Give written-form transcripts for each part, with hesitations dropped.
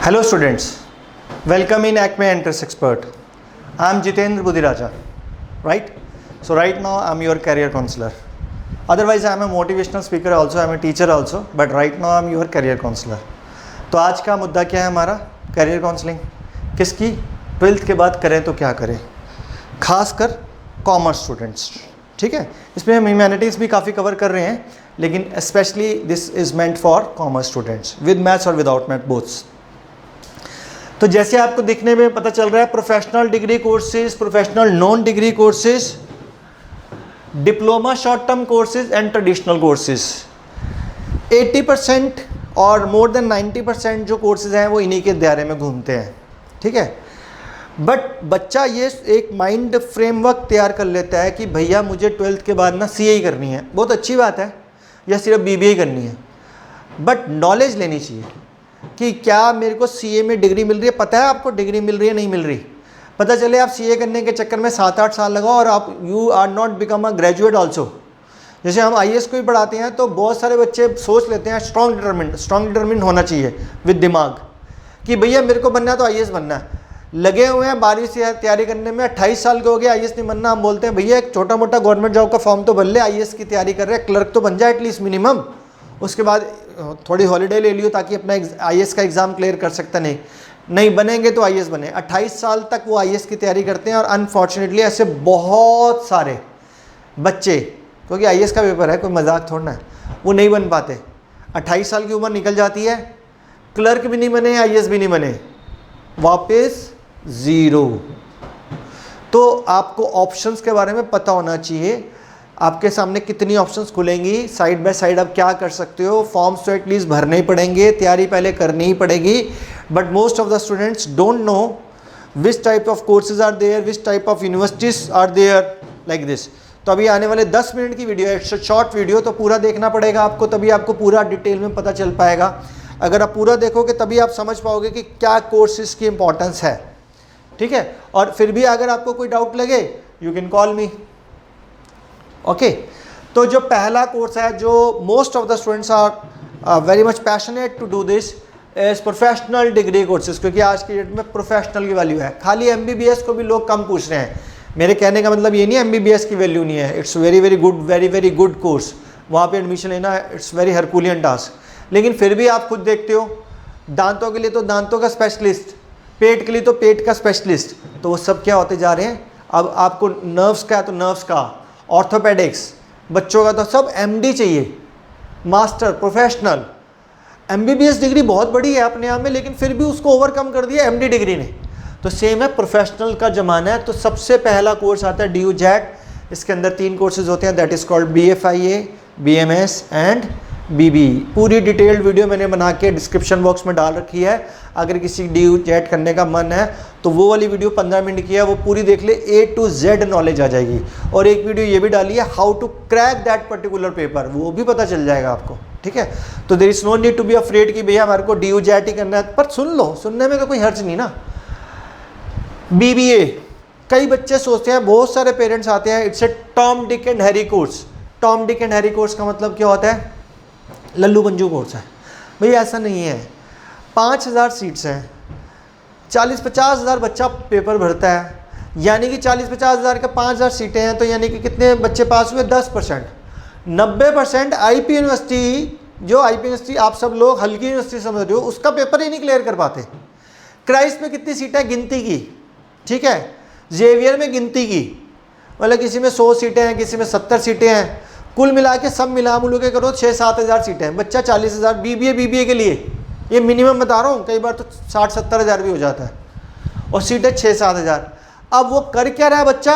Hello students, welcome in Acme Entrance Expert. I am Jitendra Budiraja, right? So right now I am your career counselor. Otherwise I am a motivational speaker also, I am a teacher also, but right now I am your career counselor. तो आज का मुद्दा क्या है हमारा? Career counselling किसकी? 12th के बाद करें तो क्या करें, खासकर कॉमर्स स्टूडेंट्स, ठीक है। इसमें हम ह्यूमैनिटीज़ भी काफ़ी कवर कर रहे हैं, लेकिन specially this is meant for commerce students with maths और विदाउट मैथ बोथ्स। तो जैसे आपको दिखने में पता चल रहा है, professional degree courses, professional non degree courses, diploma short term courses and traditional courses, 80% और मोर देन 90% जो कोर्सेज हैं वो इन्हीं के दायरे में घूमते हैं, ठीक है। बट बच्चा ये एक माइंड फ्रेमवर्क तैयार कर लेता है कि भैया मुझे 12th के बाद ना CA ही करनी है, बहुत अच्छी बात है, या सिर्फ BBA करनी है, बट नॉलेज लेनी चाहिए कि क्या मेरे को CA में डिग्री मिल रही है। पता है आपको डिग्री मिल रही है नहीं मिल रही? पता चले आप CA करने के चक्कर में 7-8 साल लगाओ और आप you are not become a graduate also. जैसे हम IAS को भी पढ़ाते हैं तो बहुत सारे बच्चे सोच लेते हैं स्ट्रॉन्ग डिटरमिन्ड होना चाहिए विद दिमाग कि भैया मेरे को बनना है तो IAS बनना है। लगे हुए हैं 12वीं से तैयारी करने में, 28 साल के हो गए, IAS नहीं बनना। हम बोलते हैं भैया एक छोटा मोटा गवर्नमेंट जॉब का फॉर्म तो भर ले, IAS की तैयारी कर रहे हैं, क्लर्क तो बन जाए एटलीस्ट मिनिमम, उसके बाद थोड़ी हॉलीडे ले लियो ताकि अपना IAS का एग्ज़ाम क्लियर कर सकता। नहीं बनेंगे तो IAS बने। 28 साल तक वो IAS की तैयारी करते हैं और अनफॉर्चुनेटली ऐसे बहुत सारे बच्चे, क्योंकि IAS का पेपर है, कोई मजाक थोड़ा है, वो नहीं बन पाते। 28 साल की उम्र निकल जाती है, क्लर्क भी नहीं बने, IAS भी नहीं बने, वापस ज़ीरो। तो आपको ऑप्शंस के बारे में पता होना चाहिए, आपके सामने कितनी ऑप्शंस खुलेंगी, साइड बाय साइड आप क्या कर सकते हो। फॉर्म्स तो एटलीस्ट भरने ही पड़ेंगे, तैयारी पहले करनी ही पड़ेगी, but most of the students don't know which type of courses are there, which type of universities are there like this. तो अभी आने वाले 10 मिनट की वीडियो है, शॉर्ट वीडियो, तो पूरा देखना पड़ेगा आपको, तभी आपको पूरा डिटेल में पता चल पाएगा। अगर आप पूरा देखोगे तभी आप समझ पाओगे कि क्या कोर्सेज की इंपॉर्टेंस है, ठीक है। और फिर भी अगर आपको कोई डाउट लगे you can call me, okay. तो जो पहला कोर्स है, जो most of the students are very much passionate to do this is professional degree courses, क्योंकि आज की डेट में प्रोफेशनल की वैल्यू है। खाली MBBS को भी लोग कम पूछ रहे हैं। मेरे कहने का मतलब ये नहीं MBBS की वैल्यू नहीं है, इट्स वेरी गुड कोर्स, वहाँ पे एडमिशन लेना इट्स वेरी हरकुलियन टास्क। लेकिन फिर भी आप खुद देखते हो, दांतों के लिए तो दांतों का स्पेशलिस्ट, पेट के लिए तो पेट का स्पेशलिस्ट, तो वो सब क्या होते जा रहे हैं। अब आपको नर्व्स का है तो नर्व्स का, ऑर्थोपेडिक्स, बच्चों का तो सब MD चाहिए, मास्टर प्रोफेशनल। MBBS डिग्री बहुत बड़ी है अपने आप में, लेकिन फिर भी उसको ओवरकम कर दिया MD डिग्री ने। तो सेम है, प्रोफेशनल का ज़माना है। तो सबसे पहला कोर्स आता है DU JET। इसके अंदर 3 कोर्सेज होते हैं, that is called BFIA, BMS and BBE। पूरी डिटेल्ड वीडियो मैंने बना के डिस्क्रिप्शन बॉक्स में डाल रखी है। अगर किसी DU JET करने का मन है तो वो वाली वीडियो 15 मिनट की है, वो पूरी देख ले, A to Z नॉलेज आ जाएगी। और एक वीडियो ये भी डाली है, how to crack that particular paper, वो भी पता चल जाएगा आपको, ठीक है। तो there is no need to be afraid कि भैया हमारे को DU JET ही करना है, पर सुन लो, सुनने में तो कोई हर्ज नहीं ना। BBA, कई बच्चे सोचते हैं, बहुत सारे पेरेंट्स आते हैं, it's a Tom Dick and Harry course. Tom Dick and Harry course का मतलब क्या होता है? लल्लू पंजू कोर्स है। भैया ऐसा नहीं है। 5000 सीट्स हैं, 40-50 हज़ार बच्चा पेपर भरता है, यानी कि 40-50 हज़ार का 5000 सीटें हैं, तो यानी कि कितने बच्चे पास हुए? 10%। 90% IP यूनिवर्सिटी, जो IP यूनिवर्सिटी आप सब लोग हल्की यूनिवर्सिटी समझ रहे हो, उसका पेपर ही नहीं क्लियर कर पाते। क्राइस्ट में कितनी सीटें? गिनती की, ठीक है। जेवियर में गिनती की, मतलब किसी में 100 सीटें हैं, किसी में 70 सीटें हैं, कुल मिला के सब मिला मुलू के करो 6-7 हज़ार सीटें हैं, बच्चा 40,000। BBA के लिए ये मिनिमम बता रहा हूँ, कई बार तो 60-70 हज़ार भी हो जाता है, और सीटें 6-7 हज़ार। अब वो कर क्या रहा है बच्चा?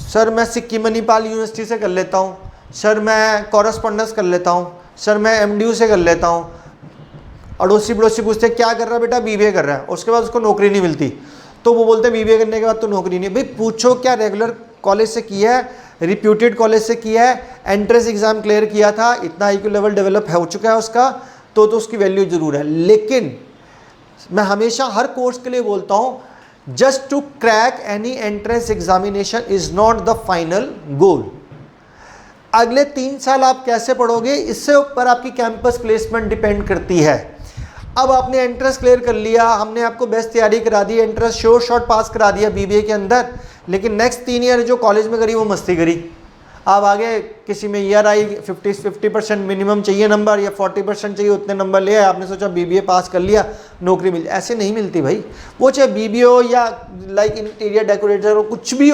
सर मैं सिक्किम मणिपाल यूनिवर्सिटी से कर लेता हूँ, सर मैं कॉरेस्पॉन्डेंस कर लेता हूँ, सर मैं MDU से कर लेता हूँ। अड़ोसी पड़ोसी पूछते क्या कर रहा है बेटा? BBA कर रहा है। उसके बाद उसको नौकरी नहीं मिलती, तो वो बोलते हैं BBA करने के बाद तो नौकरी नहीं। भाई पूछो क्या रेगुलर कॉलेज से किया है, रिप्यूटेड कॉलेज से किया है, एंट्रेंस एग्जाम क्लियर किया था, इतना IQ लेवल डेवलप हो चुका है उसका, तो उसकी वैल्यू जरूर है। लेकिन मैं हमेशा हर कोर्स के लिए बोलता हूँ, just to crack any entrance examination is not the final goal. अगले 3 साल आप कैसे पढ़ोगे, इससे ऊपर आपकी कैंपस प्लेसमेंट डिपेंड करती है। अब आपने एंट्रेंस क्लियर कर लिया, हमने आपको बेस्ट तैयारी करा दी, एंट्रेंस श्योर शॉट पास करा दिया बीबीए के अंदर, लेकिन नेक्स्ट 3 ईयर जो कॉलेज में करी वो मस्ती करी। अब आगे किसी में ईयर आई 50% मिनिमम चाहिए नंबर या 40% चाहिए, उतने नंबर ले आए, आपने सोचा बीबीए पास कर लिया नौकरी मिल, ऐसे नहीं मिलती भाई। वो चाहे बीबीए हो या लाइक इंटीरियर डेकोरेटर हो, कुछ भी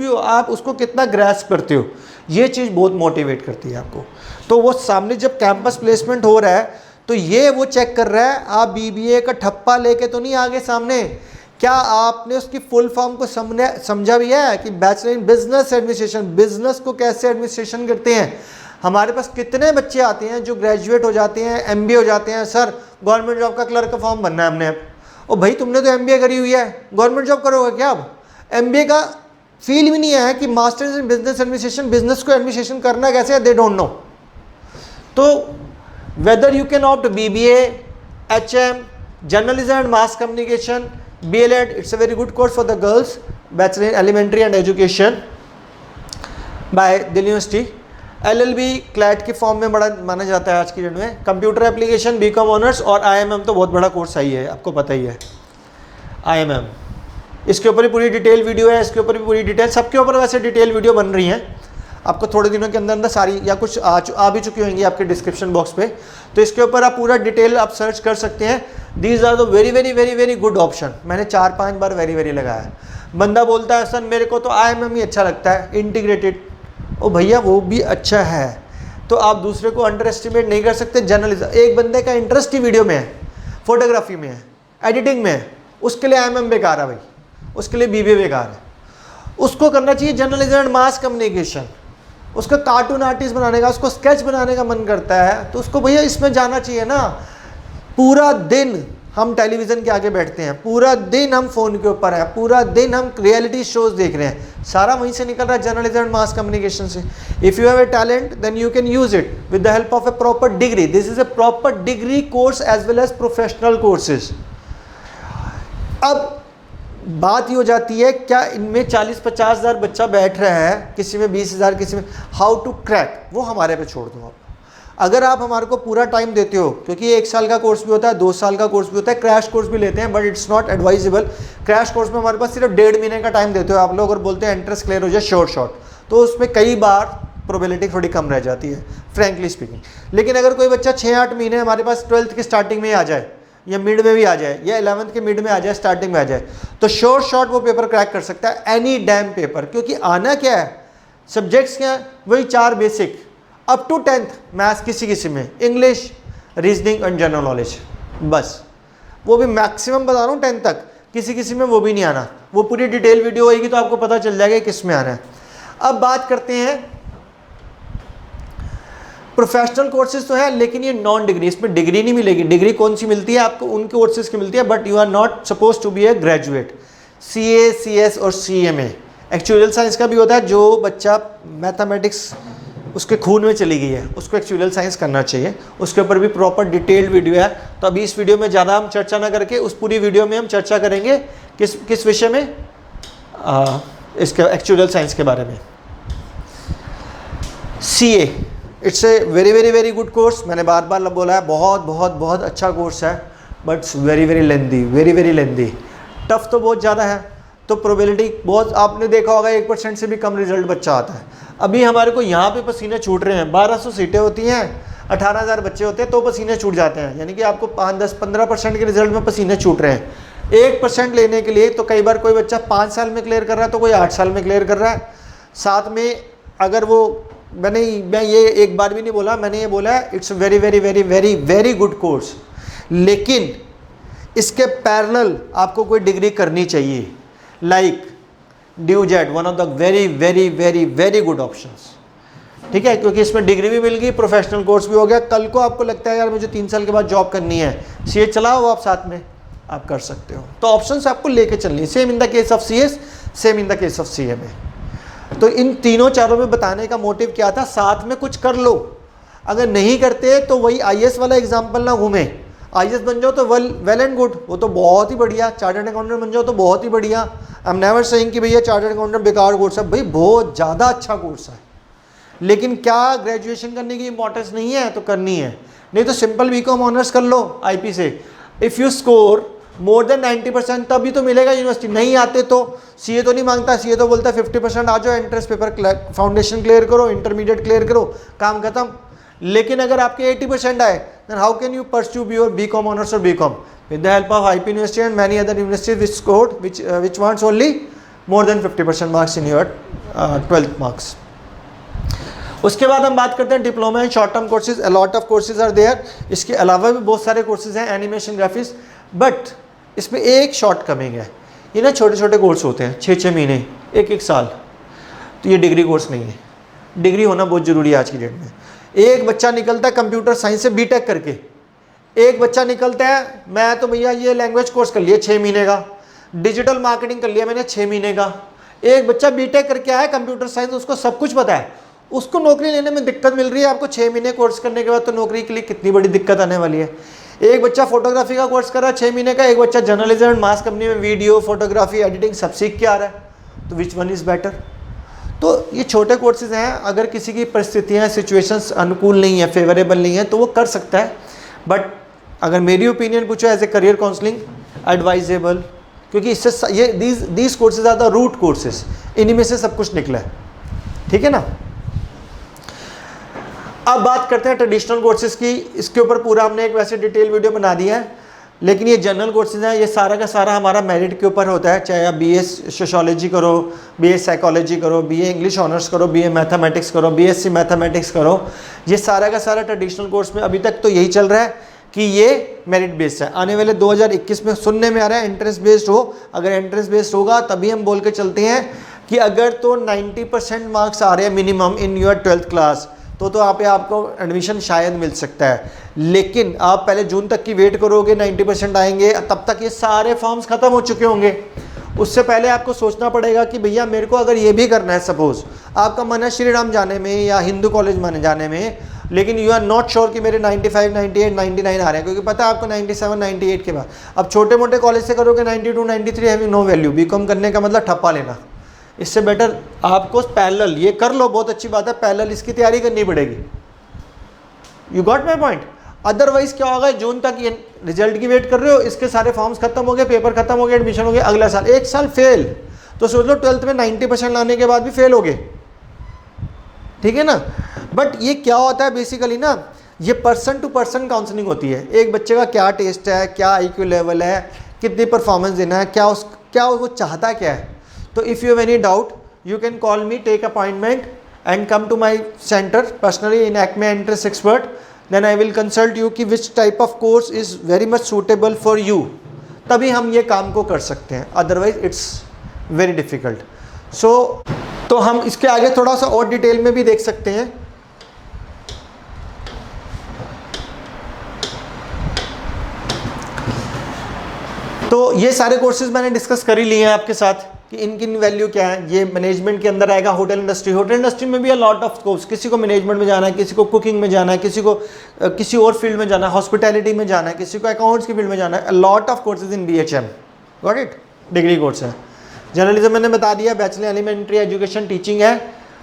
हो, आप उसको कितना ग्रैस्प करते हो, ये चीज़ बहुत मोटिवेट करती है आपको। तो वो सामने जब कैंपस प्लेसमेंट हो रहा है तो ये वो चेक कर रहा है आप बीबीए का ठप्पा लेके तो नहीं आगे सामने, क्या आपने उसकी फुल फॉर्म को समझा भी है कि bachelor in business administration, business को कैसे एडमिनिस्ट्रेशन करते हैं। हमारे पास कितने बच्चे आते हैं जो ग्रेजुएट हो जाते हैं, एमबीए हो जाते हैं, सर गवर्नमेंट जॉब का क्लर्क का फॉर्म बनना है हमने। ओ भाई तुमने तो एमबीए करी हुई है, गवर्नमेंट जॉब करोगे क्या? अब एमबीए का फील भी नहीं है कि masters in business administration, business को एडमिनिस्ट्रेशन करना कैसे है, दे डोंट नो। तो whether you can opt BBA, HM, journalism and mass communication, BLED, it's a very good course for the girls, Bachelor in Elementary and Education by Delhi University। LLB CLAT के form में बड़ा माना जाता है आज की date में। Computer application, BCom honours और IMM तो बहुत बड़ा कोर्स आई है, आपको पता ही है IMM। इसके ऊपर ही पूरी डिटेल वीडियो है, इसके ऊपर भी पूरी डिटेल, सबके ऊपर वैसे डिटेल वीडियो बन रही हैं। आपको थोड़े दिनों के अंदर अंदर सारी या कुछ आ भी चुकी होंगी आपके डिस्क्रिप्शन बॉक्स पे, तो इसके ऊपर आप पूरा डिटेल आप सर्च कर सकते हैं। These are the very very very very good option. मैंने 4-5 बार वेरी वेरी लगाया है। बंदा बोलता है सर मेरे को तो IMM ही अच्छा लगता है, इंटीग्रेटेड। ओ भैया वो भी अच्छा है, तो आप दूसरे को अंडर एस्टिमेट नहीं कर सकते। जर्नलिज्म, एक बंदे का इंटरेस्ट ही वीडियो में है, फोटोग्राफी में है, एडिटिंग में है, उसके लिए IMM बेकार है भाई, उसके लिए BBA बेकार है। उसको करना चाहिए जर्नलिज्म एंड मास कम्युनिकेशन। उसका कार्टून आर्टिस्ट बनाने का, उसको स्केच बनाने का मन करता है, तो उसको भैया इसमें जाना चाहिए ना। पूरा दिन हम टेलीविज़न के आगे बैठते हैं, पूरा दिन हम फ़ोन के ऊपर हैं, पूरा दिन हम रियलिटी शोज़ देख रहे हैं, सारा वहीं से निकल रहा है, जर्नलिज्म एंड मास कम्युनिकेशन से। If you have a talent then you can use it with the help of a proper degree. This is a proper degree course as well as professional courses. अब बात ये हो जाती है, क्या इनमें 40-50 हज़ार बच्चा बैठ रहा है, किसी में 20 हज़ार, किसी में, हाउ टू क्रैक, वो हमारे पे छोड़ दो आप। अगर आप हमारे को पूरा टाइम देते हो, क्योंकि 1 साल का कोर्स भी होता है, 2 साल का कोर्स भी होता है, क्रैश कोर्स भी लेते हैं, but it's not advisable. Crash course में हमारे पास सिर्फ 1.5 महीने का टाइम देते हो आप लोग और बोलते हैं एंट्रेंस क्लियर हो जाए श्योर शॉट, तो उसमें कई बार प्रोबेबिलिटी थोड़ी कम रह जाती है फ्रैंकली स्पीकिंग। लेकिन अगर कोई बच्चा 6-8 महीने हमारे पास 12th की स्टार्टिंग में आ जाए या मिड में भी आ जाए या 11th के मिड में आ जाए, स्टार्टिंग में आ जाए, तो श्योर शॉट वो पेपर क्रैक कर सकता है, एनी डैम पेपर। क्योंकि आना क्या है, सब्जेक्ट्स क्या है, वही 4 basic up to 10th maths, किसी में English, reasoning and general knowledge, बस। वो भी मैक्सिमम बता रहा हूँ 10th तक, किसी में वो भी नहीं आना। वो पूरी डिटेल वीडियो होगी तो आपको पता चल जाएगा किस में आना है। अब बात करते हैं, प्रोफेशनल कोर्सेज तो है लेकिन ये नॉन डिग्री, इसमें डिग्री नहीं मिलेगी। डिग्री कौन सी मिलती है आपको, उनके कोर्सेज की मिलती है, but you are not suppose to be a graduate. CA, CS और CMA एक्चुअल साइंस का भी होता है। जो बच्चा मैथमेटिक्स उसके खून में चली गई है उसको एक्चुअल साइंस करना चाहिए, उसके ऊपर भी प्रॉपर डिटेल्ड वीडियो है। तो अभी इस वीडियो में ज़्यादा हम चर्चा ना करके उस पूरी वीडियो में हम चर्चा करेंगे किस विषय में, इसके एक्चुअल साइंस के बारे में। CA, it's a very very very good course. मैंने बार बार बोला है, बहुत बहुत बहुत अच्छा कोर्स है, but very very lengthy, very very lengthy. Tough तो बहुत ज़्यादा है, तो प्रोबेबिलिटी बहुत, आपने देखा होगा 1% से भी कम रिजल्ट बच्चा आता है। अभी हमारे को यहाँ पे पसीने छूट रहे हैं, 1200 सीटें होती हैं, 18,000 बच्चे होते हैं, तो पसीने छूट जाते हैं। यानी कि आपको 5-10-15% के रिजल्ट में पसीने छूट रहे हैं। 1% लेने के लिए तो कई बार कोई बच्चा 5 साल में क्लियर कर रहा है, तो कोई 8 साल में क्लियर कर रहा है। साथ में अगर वो, मैं ये एक बार भी नहीं बोला, मैंने ये बोला है it's very very very very very good course, लेकिन इसके पैरेलल आपको कोई डिग्री करनी चाहिए, like DUJET, one of the very very very very good options. ठीक है, क्योंकि इसमें डिग्री भी मिल गई, प्रोफेशनल कोर्स भी हो गया। कल को आपको लगता है यार मुझे 3 साल के बाद जॉब करनी है, CA चलाओ आप, साथ में आप कर सकते हो। तो ऑप्शंस आपको लेके चलनी, same in the case of CS, same in the case of CMA। तो इन तीनों चारों में बताने का मोटिव क्या था, साथ में कुछ कर लो। अगर नहीं करते तो वही IAS वाला एग्जाम्पल ना घूमे। IAS बन जाओ तो वेल एंड गुड, वो तो बहुत ही बढ़िया। चार्टर्ड अकाउंटेंट बन जाओ तो बहुत ही बढ़िया। आई एम नेवर सेइंग कि भैया चार्टर्ड अकाउंटेंट बेकार कोर्स है, भाई बहुत ज़्यादा अच्छा कोर्स है। लेकिन क्या ग्रेजुएशन करने की इंपॉर्टेंस नहीं है, तो करनी है। नहीं तो सिंपल BCom ऑनर्स कर लो IP से, if you score more than 90% तभी तो मिलेगा यूनिवर्सिटी, नहीं आते तो सीए तो नहीं मांगता, सीए तो बोलता है 50% आ जाओ, एंट्रेंस पेपर फाउंडेशन क्लियर करो, इंटरमीडिएट क्लियर करो, काम खत्म। लेकिन अगर आपके 80% आए then how can you pursue your BCom honours और BCom with the help of IP university and many other universities which scored which wants only more than 50% marks in your 12th marks. उसके बाद हम बात करते हैं diploma and short term courses. A lot of courses are there, इसके अलावा भी बहुत सारे कोर्सेज हैं, एनिमेशन, ग्राफिक्स, बट इसमें एक शॉर्ट कमिंग है, ये ना छोटे छोटे कोर्स होते हैं, 6-6 महीने, 1-1 साल, तो ये डिग्री कोर्स नहीं है। डिग्री होना बहुत ज़रूरी है आज की डेट में। एक बच्चा निकलता है कंप्यूटर साइंस से बीटेक करके, एक बच्चा निकलता है मैं तो भैया ये लैंग्वेज कोर्स कर लिया 6 महीने का, डिजिटल मार्केटिंग कर लिया मैंने 6 महीने का। एक बच्चा बीटेक करके आया कंप्यूटर साइंस, उसको सब कुछ पता है, उसको नौकरी लेने में दिक्कत मिल रही है। आपको 6 महीने कोर्स करने के बाद तो नौकरी के लिए कितनी बड़ी दिक्कत आने वाली है। एक बच्चा फोटोग्राफी का कोर्स कर रहा है 6 महीने का, एक बच्चा जर्नलिज्म एंड मास कंपनी में वीडियो, फोटोग्राफी, एडिटिंग सब सीख के आ रहा है, तो विच वन इज़ बेटर? तो ये छोटे कोर्सेज हैं, अगर किसी की परिस्थितियाँ, सिचुएशंस अनुकूल नहीं है, फेवरेबल नहीं है, तो वो कर सकता है। बट अगर मेरी ओपिनियन पूछो as a career counselling advisable, क्योंकि इससे ये these courses are the root courses, इन्हीं में से सब कुछ निकला है, ठीक है ना। अब बात करते हैं ट्रेडिशनल कोर्सेज की। इसके ऊपर पूरा हमने एक वैसे डिटेल वीडियो बना दिया है, लेकिन ये जनरल कोर्सेज हैं, ये सारा का सारा हमारा मेरिट के ऊपर होता है। चाहे आप बीए सोशियोलॉजी करो, बीए साइकोलॉजी करो, बीए इंग्लिश ऑनर्स करो, बीए मैथमेटिक्स करो, बीएससी मैथमेटिक्स करो, ये सारा का सारा ट्रेडिशनल कोर्स में अभी तक तो यही चल रहा है कि ये मेरिट बेस्ड है। आने वाले 2021 में सुनने में आ रहा है एंट्रेंस बेस्ड हो। अगर एंट्रेंस बेस्ड होगा तभी हम बोल के चलते हैं कि अगर तो 90% मार्क्स आ रहे हैं minimum in your 12th class, तो यहाँ पे आपको एडमिशन शायद मिल सकता है। लेकिन आप पहले जून तक की वेट करोगे, 90% आएंगे, तब तक ये सारे फॉर्म्स ख़त्म हो चुके होंगे। उससे पहले आपको सोचना पड़ेगा कि भैया मेरे को अगर ये भी करना है, सपोज आपका मन है श्री राम जाने में या हिंदू कॉलेज में जाने में, लेकिन यू आर नॉट श्योर कि मेरे 95, 98, 99 आ रहे हैं, क्योंकि पता है आपको 97, 98 के बाद अब छोटे मोटे कॉलेज से करोगे 92, 93 हैविंग नो वैल्यू। बीकॉम करने का मतलब ठप्पा लेना। इससे बेटर आपको पैरेलल ये कर लो, बहुत अच्छी बात है, पैरेलल इसकी तैयारी करनी पड़ेगी। You got my point. Otherwise क्या होगा, जून तक ये रिजल्ट की वेट कर रहे हो, इसके सारे फॉर्म्स खत्म हो गए, पेपर खत्म हो गए, एडमिशन हो गया, अगला साल 1 साल फेल। तो सोच लो 12th में 90% लाने के बाद भी फेल हो गए, ठीक है ना। बट ये क्या होता है बेसिकली ना, ये पर्सन टू पर्सन काउंसलिंग होती है। एक बच्चे का क्या टेस्ट है, क्या IQ लेवल है, कितनी परफॉर्मेंस देना है, क्या वो चाहता क्या है। तो if you have any doubt you can call me, take appointment and come to my centre personally in Acme entrance expert, then I will consult you कि which type of course is very much suitable for you. तभी हम ये काम को कर सकते हैं, otherwise it's very difficult. So तो हम इसके आगे थोड़ा सा और डिटेल में भी देख सकते हैं। तो ये सारे कोर्सेज मैंने डिस्कस कर ही लिए हैं आपके साथ कि इनकी वैल्यू क्या है। ये मैनेजमेंट के अंदर आएगा, होटल इंडस्ट्री। होटल इंडस्ट्री में भी अ लॉट ऑफ कोर्स, किसी को मैनेजमेंट में जाना है, किसी को कुकिंग में जाना है, किसी को किसी और फील्ड में जाना है, हॉस्पिटैलिटी में जाना है, किसी को अकाउंट्स की फील्ड में जाना है। अ lot of courses in BHM, got it, degree course है। जर्नलिज्म मैंने बता दिया, बैचलर एलिमेंट्री एजुकेशन टीचिंग है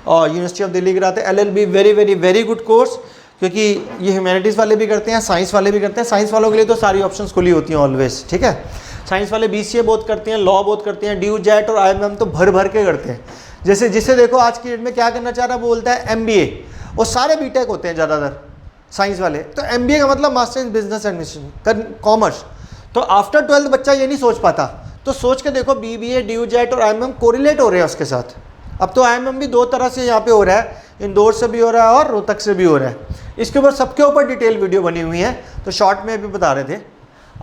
और यूनिवर्सिटी ऑफ दिल्ली कराते हैं। LLB very very very good course, क्योंकि ये ह्यूमैनिटीज़ वाले भी करते हैं, साइंस वाले भी करते हैं। साइंस वालों के लिए तो सारी ऑप्शंस खुली होती हैं ऑलवेज, ठीक है। साइंस वाले BCA बहुत करते हैं, लॉ बहुत करते हैं, ड्यू जेट और IMM तो भर भर के करते हैं। जैसे जिसे देखो आज की डेट में क्या करना चाह रहा है, बोलता है MBA, और सारे BTech होते हैं ज़्यादातर साइंस वाले। तो MBA का मतलब master in business administration, commerce. तो आफ्टर 12th बच्चा ये नहीं सोच पाता, तो सोच के देखो BBA, ड्यू जेट और IMM कोरिलेट हो रहे हैं उसके साथ। अब तो IMM भी 2 तरह से यहाँ पे हो रहा है, इंदौर से भी हो रहा है और रोहतक से भी हो रहा है। इसके ऊपर सबके ऊपर डिटेल वीडियो बनी हुई है, तो शॉर्ट में भी बता रहे थे।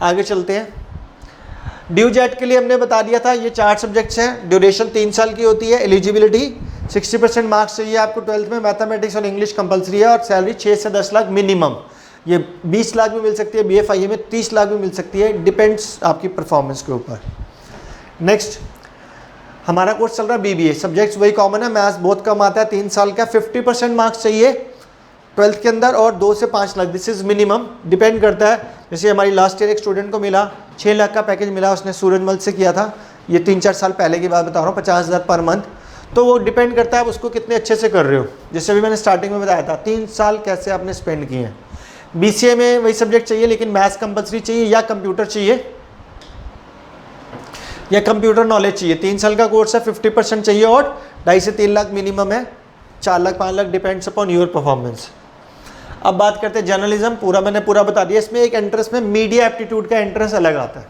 आगे चलते हैं। ड्यू जेट के लिए हमने बता दिया था, ये 4 सब्जेक्ट्स हैं, ड्यूरेशन 3 साल की होती है, एलिजिबिलिटी 60% मार्क्स चाहिए आपको 12th में, मैथमेटिक्स और इंग्लिश कंपलसरी है, और सैलरी 6 से 10 लाख मिनिमम। ये 20 लाख भी मिल सकती है, BFIA में 30 लाख भी मिल सकती है, डिपेंड्स आपकी परफॉर्मेंस के ऊपर। नेक्स्ट हमारा कोर्स चल रहा है BBA, सब्जेक्ट्स वही कॉमन है, मैथ्स बहुत कम आता है, 3 साल का, 50% मार्क्स चाहिए 12th के अंदर, और 2 से 5 lakh, this is minimum, depend करता है। जैसे हमारी लास्ट ईयर एक स्टूडेंट को मिला 6 लाख का पैकेज मिला, उसने सूरजमल से किया था, ये 3-4 साल पहले की बात बता रहा हूँ, 50,000 पर मंथ। तो वो डिपेंड करता है आप उसको कितने अच्छे से कर रहे हो। जैसे अभी मैंने स्टार्टिंग में बताया था, 3 साल कैसे आपने स्पेंड किए हैं। BCA में वही सब्जेक्ट चाहिए लेकिन मैथ्स कंपलसरी चाहिए या कंप्यूटर चाहिए या कंप्यूटर नॉलेज चाहिए। 3 साल का कोर्स है, 50% चाहिए और 2.5 से 3 लाख मिनिमम है, 4 lakh 5 lakh depends upon your performance. अब बात करते हैं जर्नलिज्म, मैंने पूरा बता दिया। इसमें एक एंट्रेंस में मीडिया एप्टीट्यूड का एंट्रेंस अलग आता है,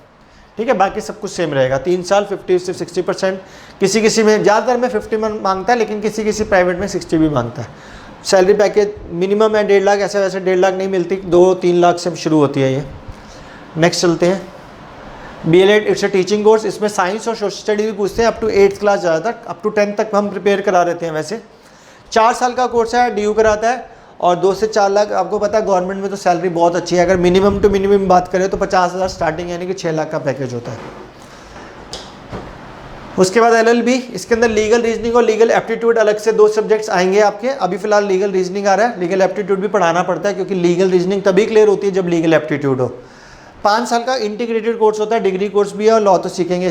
ठीक है, बाकी सब कुछ सेम रहेगा। 3 साल 50 से 60%, किसी में ज़्यादातर में 50 मांगता है लेकिन किसी प्राइवेट में 60 भी मांगता है। सैलरी पैकेज मिनिमम है 1.5 लाख, ऐसे वैसे 1.5 लाख नहीं मिलती, 2-3 लाख से शुरू होती है ये। नेक्स्ट चलते हैं, BLED it's a teaching course. इसमें साइंस और सोशल स्टडी भी पूछते हैं, अप टू 8th क्लास ज़्यादातर, अप टू 10th तक हम प्रिपेयर करा देते हैं। वैसे 4 साल का कोर्स है, DU कराता है और 2 से 4 लाख। आपको पता है गवर्नमेंट में तो सैलरी बहुत अच्छी है, अगर मिनिमम टू मिनिमम बात करें तो 50,000 स्टार्टिंग यानी कि 6 लाख का पैकेज होता है। उसके बाद LLB, इसके अंदर लीगल रीजनिंग और लीगल एप्टीट्यूड अलग से 2 सब्जेक्ट्स आएंगे आपके। अभी फिलहाल लीगल रीजनिंग आ रहा है, लीगल एप्टीट्यूड भी पढ़ाना पड़ता है क्योंकि लीगल रीजनिंग तभी क्लियर होती है जब लीगल एप्टीट्यूड हो। 5 साल का इंटीग्रेटेड कोर्स होता है, डिग्री कोर्स भी है और लॉ तो सीखेंगे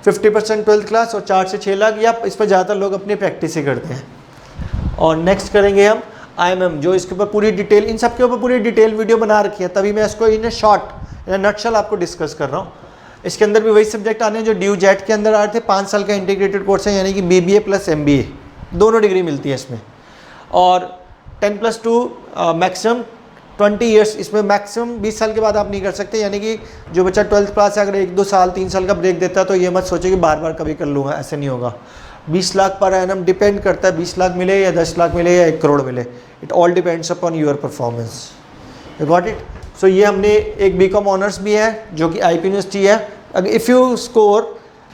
50% 12th क्लास और 4 से 6 लाख, या इस पर ज़्यादातर लोग अपनी प्रैक्टिस ही करते हैं। और नेक्स्ट करेंगे हम IMM, जो इसके ऊपर पूरी डिटेल, इन सब के ऊपर पूरी डिटेल वीडियो बना रखी है, तभी मैं इसको इन शॉर्ट नटशल आपको डिस्कस कर रहा हूँ। इसके अंदर भी वही सब्जेक्ट आने हैं जो DU JET के अंदर आ रहे थे। 5 साल का इंटीग्रेटेड कोर्स है यानी कि BBA प्लस MBA दोनों डिग्री मिलती है इसमें। और 10+2 मैक्सिमम 20 ईयर्स, इसमें मैक्सिमम 20 साल के बाद आप नहीं कर सकते, यानी कि जो बच्चा 12th क्लास से अगर 1-2 साल 3 साल का ब्रेक देता है तो ये मत सोचे कि बार बार कभी कर लूँगा, ऐसे नहीं होगा। 20 लाख पर एनम डिपेंड करता है, 20 लाख मिले या 10 लाख मिले या 1 करोड़ मिले, it all depends upon your performance. You got it. So ये हमने एक BCom ऑनर्स भी है जो कि IP यूनिवर्सिटी है। अगर इफ़ यू स्कोर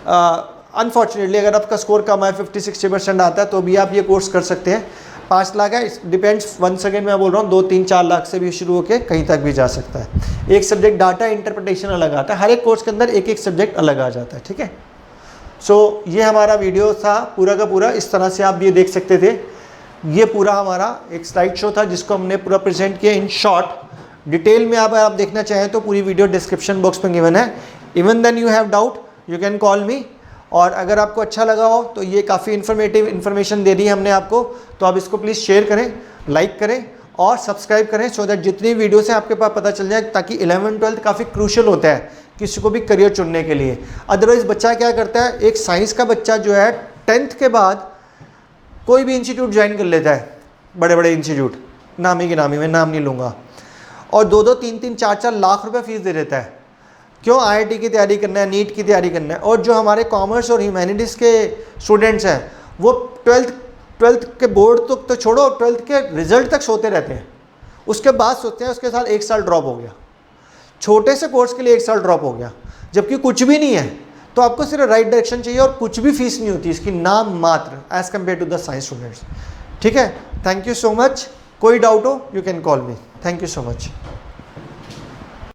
अनफॉर्चुनेटली अगर आपका स्कोर कम है 50-60% आता है तो भी आप ये कोर्स कर सकते हैं। 5 लाख है, डिपेंड्स, वंस अगेन मैं बोल रहा हूँ 2-3-4 लाख से भी शुरू होकर कहीं तक भी जा सकता है। एक सब्जेक्ट डाटा इंटरप्रिटेशन अलग आता है, हर एक कोर्स के अंदर एक सब्जेक्ट अलग आ जाता है, ठीक है। सो ये हमारा वीडियो था पूरा का पूरा, इस तरह से आप ये देख सकते थे। ये पूरा हमारा एक स्लाइड शो था जिसको हमने पूरा प्रेजेंट किया इन शॉर्ट। डिटेल में आप देखना चाहें तो पूरी वीडियो डिस्क्रिप्शन बॉक्स में गिवन है। Even then you have doubt you can call me. और अगर आपको अच्छा लगा हो तो ये काफ़ी इन्फॉर्मेटिव इन्फॉर्मेशन दे दी है हमने आपको, तो आप इसको प्लीज़ शेयर करें, लाइक करें और सब्सक्राइब करें, सो दैट जितनी वीडियो से आपके पास पता चल जाए, ताकि 11th-12th काफ़ी क्रूशल होता है किसी को भी करियर चुनने के लिए। अदरवाइज़ बच्चा क्या करता है, एक साइंस का बच्चा जो है 10th के बाद कोई भी इंस्टीट्यूट ज्वाइन कर लेता है, बड़े बड़े इंस्टीट्यूट, नामी की नामी, मैं नाम नहीं लूँगा, और 2-2, 3-3, 4-4 लाख रुपए फीस दे देता है। क्यों? IIT की तैयारी करना है, नीट की तैयारी करना है। और जो हमारे कॉमर्स और ह्यूमैनिटीज़ के स्टूडेंट्स हैं वो 12th के बोर्ड तो छोड़ो, 12th के रिजल्ट तक सोते रहते हैं, उसके बाद सोचते हैं उसके साथ 1 साल ड्रॉप हो गया, छोटे से कोर्स के लिए 1 साल ड्रॉप हो गया, जबकि कुछ भी नहीं है। तो आपको सिर्फ राइट डायरेक्शन चाहिए और कुछ भी फीस नहीं होती इसकी, नाम मात्र, as compare to the science students, ठीक है। Thank you so much. कोई डाउट हो you can call me. Thank you so much.